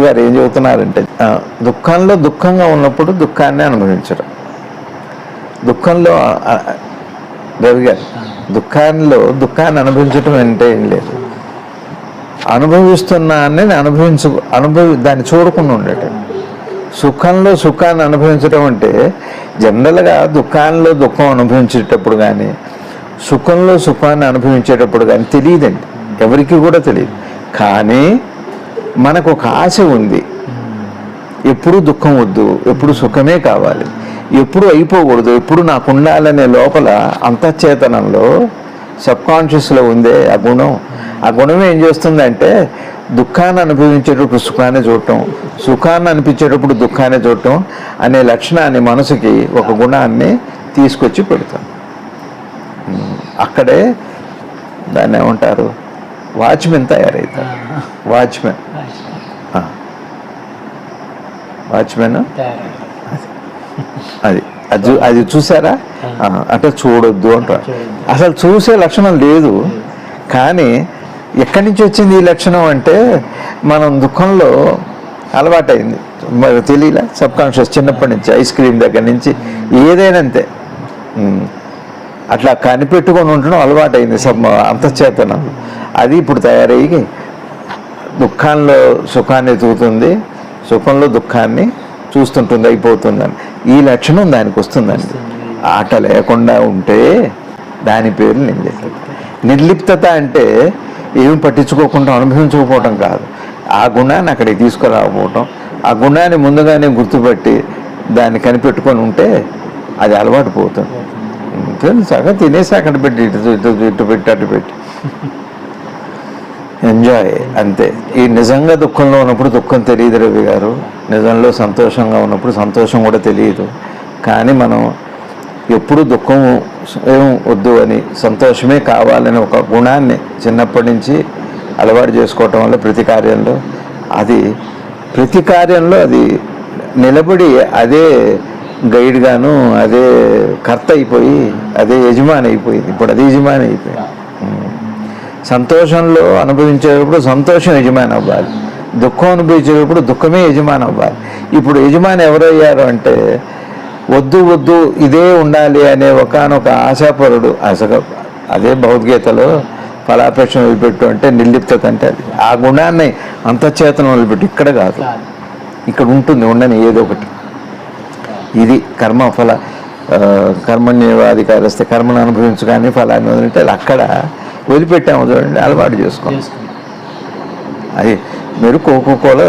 గారు ఏం చెబుతున్నారంటే దుఃఖంలో దుఃఖంగా ఉన్నప్పుడు దుఃఖాన్ని అనుభవించడం. దుఃఖంలో రవి గారు దుఃఖాన్ని అనుభవించడం అంటే ఏం లేదు, అనుభవిస్తున్నాన్ని దాన్ని చూడకుండా ఉండటం. సుఖంలో సుఖాన్ని అనుభవించడం అంటే జనరల్గా దుఃఖంలో దుఃఖం అనుభవించేటప్పుడు కానీ సుఖంలో సుఖాన్ని అనుభవించేటప్పుడు కానీ తెలియదండి, ఎవరికి కూడా తెలియదు. కానీ మనకు ఒక ఆశ ఉంది, ఎప్పుడు దుఃఖం వద్దు, ఎప్పుడు సుఖమే కావాలి, ఎప్పుడు అయిపోకూడదు, ఎప్పుడు నాకు ఉండాలనే లోపల అంతఃచేతనంలో సబ్కాన్షియస్లో ఉందే ఆ గుణం. ఆ గుణం ఏం చేస్తుందంటే దుఃఖాన్ని అనుభవించేటప్పుడు సుఖాన్ని చూడటం, సుఖాన్ని అనిపించేటప్పుడు దుఃఖాన్ని చూడటం అనే లక్షణాన్ని మనసుకి ఒక గుణాన్ని తీసుకొచ్చి పెడతాం. అక్కడే దాన్ని ఏమంటారు, వాచ్మెన్ తయారవుతారు. వాచ్మెన్ అది చూసారా? అంటే చూడొద్దు అంటారు. అసలు చూసే లక్షణం లేదు. కానీ ఎక్కడి నుంచి వచ్చింది ఈ లక్షణం అంటే మనం దుఃఖంలో అలవాటైంది, మరి తెలియలే. సబ్కాన్షియస్ చిన్నప్పటి నుంచి ఐస్ క్రీమ్ దగ్గర నుంచి ఏదైనా అంతే, అట్లా కనిపెట్టుకొని ఉండడం అలవాటైంది అంతఃచేతనం. అది ఇప్పుడు తయారయ్యి దుఃఖంలో సుఖాన్ని ఎదుగుతుంది, సుఖంలో దుఃఖాన్ని చూస్తుంటుంది, అయిపోతుందని. ఈ లక్షణం దానికి వస్తుందండి. ఆట లేకుండా ఉంటే దాని పేరు నిర్లిప్తత. నిర్లిప్తత అంటే ఏమి పట్టించుకోకుండా అనుభవించకపోవటం కాదు, ఆ గుణాన్ని అక్కడికి తీసుకురాకపోవటం. ఆ గుణాన్ని ముందుగానే గుర్తుపెట్టి దాన్ని కనిపెట్టుకొని ఉంటే అది అలవాటు పోతుంది. సగం తినేసి అక్కడ పెట్టి ఇటు పెట్టి అటు పెట్టి ఎంజాయ్ అంతే. ఈ నిజంగా దుఃఖంలో ఉన్నప్పుడు దుఃఖం తెలియదు రవి గారు, నిజంలో సంతోషంగా ఉన్నప్పుడు సంతోషం కూడా తెలియదు. కానీ మనం ఎప్పుడు దుఃఖం ఏం వద్దు అని సంతోషమే కావాలని ఒక గుణాన్ని చిన్నప్పటి నుంచి అలవాటు చేసుకోవటం వల్ల ప్రతి కార్యంలో అది నిలబడి అదే గైడ్గాను అదే కర్త అయిపోయి అదే యజమాని అయిపోయింది. ఇప్పుడు అదే యజమాని అయిపోయింది. సంతోషంలో అనుభవించేటప్పుడు సంతోషం యజమాని అవ్వాలి, దుఃఖం అనుభవించేటప్పుడు దుఃఖమే యజమాని అవ్వాలి. ఇప్పుడు యజమాని ఎవరయ్యారు అంటే వద్దు వద్దు ఇదే ఉండాలి అనే ఒకానొక ఆశాపరుడు. అదే భగవద్గీతలో ఫలాపేక్ష వదిలిపెట్టు అంటే నిర్లిప్తత అంటే అది. ఆ గుణాన్ని అంతఃచేతనం వదిలిపెట్టు, ఇక్కడ కాదు, ఇక్కడ ఉంటుంది, ఉండని ఏదో ఒకటి. ఇది కర్మణ్యేవాధికారస్తే కర్మను అనుభవించు కానీ ఫలాన్ని వదిలింటే అక్కడ వదిలిపెట్టాము చూడండి, అలవాటు చేసుకోండి. అది మీరు కోకోకోలా